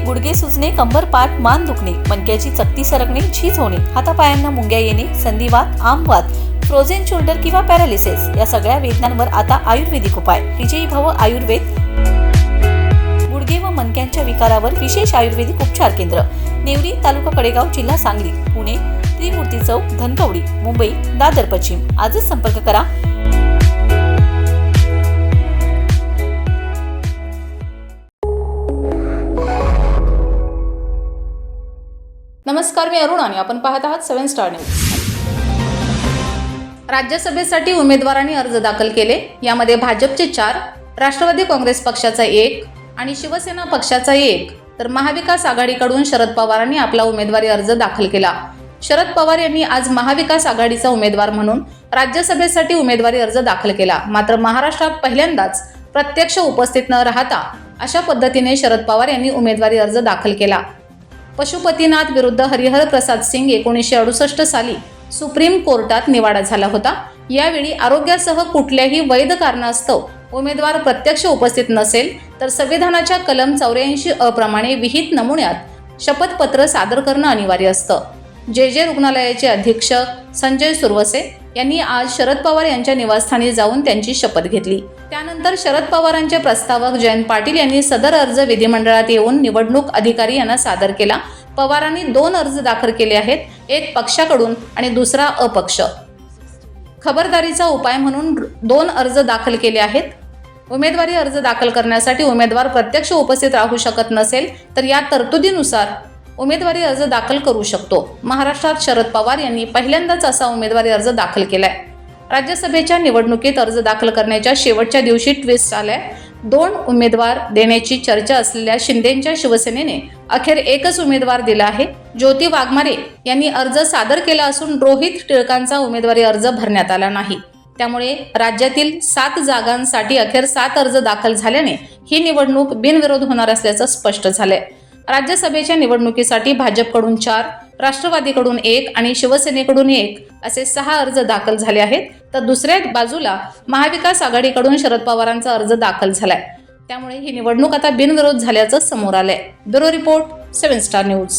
गुडघे सुजणे, कंबर पाठ मान दुखणे, मणक्याची चकती सरकणे, झीज होणे, हातापायांना मुंग्या येणे, संधिवात, आमवात, फ्रोझन शोल्डर किंवा पॅरालिसिस या सगळ्या वेदनांवर आता आयुर्वेदिक उपाय. विजयी भव आयुर्वेद. गुडघे व मणक्यांच्या विकारावर विशेष आयुर्वेदिक उपचार केंद्र. नेवरी, तालुका कडेगाव, जिल्हा सांगली. पुणे त्रिमूर्ती चौक, धनकवडी. मुंबई दादर पश्चिम. आजच संपर्क करा. नमस्कार, मी अरुण आणि आपण पाहत आहात 7 स्टार न्यूज. राज्यसभेसाठी उमेदवारांनी अर्ज दाखल केले. यामध्ये भाजपचे 4, राष्ट्रवादी काँग्रेस पक्षाचा 1 आणि शिवसेना पक्षाचा 1, तर महाविकास आघाडीकडून शरद पवारांनी आपला उमेदवारी अर्ज दाखल केला. शरद पवार यांनी आज महाविकास आघाडीचा उमेदवार म्हणून राज्यसभेसाठी उमेदवारी अर्ज दाखल केला. मात्र महाराष्ट्रात पहिल्यांदाच प्रत्यक्ष उपस्थित न राहता अशा पद्धतीने शरद पवार यांनी उमेदवारी अर्ज दाखल केला. पशुपतीनाथ विरुद्ध हरिहर प्रसाद सिंग 1968 साली सुप्रीम कोर्टात निवाडा झाला होता. यावेळी आरोग्यासह कुठल्याही वैध कारणास्तव उमेदवार प्रत्यक्ष उपस्थित नसेल तर संविधानाच्या कलम 84 प्रमाणे विहित नमुन्यात शपथपत्र सादर करणं अनिवार्य असतं. जे रुग्णालयाचे अधीक्षक संजय सुरवसे यांनी आज शरद पवार यांच्या निवासस्थानी जाऊन त्यांची शपथ घेतली. त्यानंतर शरद पवारांचे प्रस्तावक जयंत पाटील यांनी सदर अर्ज विधिमंडळात येऊन निवडणूक अधिकारी यांना सादर केला. पवारांनी 2 अर्ज दाखल केले आहेत, एक पक्षाकडून आणि दुसरा अपक्ष. खबरदारीचा उपाय म्हणून 2 अर्ज दाखल केले आहेत. उमेदवारी अर्ज दाखल करण्यासाठी उमेदवार प्रत्यक्ष उपस्थित राहू शकत नसेल तर या तरतुदीनुसार उमेदवारी अर्ज दाखल करू शकतो. महाराष्ट्रात शरद पवार यांनी पहिल्यांदाच असा उमेदवारी अर्ज दाखल केलाय. राज्यसभेच्या निवडणुकीत अर्ज दाखल करण्याच्या शेवटच्या दिवशी ट्विस्ट आलाय. 2 उमेदवार देण्याची चर्चा असलेल्या शिंदेच्या शिवसेनेने अखेर एकच उमेदवार दिला आहे. ज्योती वाघमारे यांनी अर्ज सादर केला असून रोहित टिळकांचा उमेदवारी अर्ज भरण्यात आला नाही. त्यामुळे राज्यातील 7 जागांसाठी अखेर 7 अर्ज दाखल झाल्याने ही निवडणूक बिनविरोध होणार असल्याचं स्पष्ट झालंय. राज्यसभेच्या निवडणुकीसाठी भाजपकडून 4, राष्ट्रवादीकडून 1 आणि शिवसेनेकडून 1 असे 6 अर्ज दाखल झाले आहेत. तर दुसऱ्या बाजूला महाविकास आघाडीकडून शरद पवारांचा अर्ज दाखल झालाय. त्यामुळे ही निवडणूक आता बिनविरोध झाल्याचं समोर आलंय. Bureau report, 7 star news.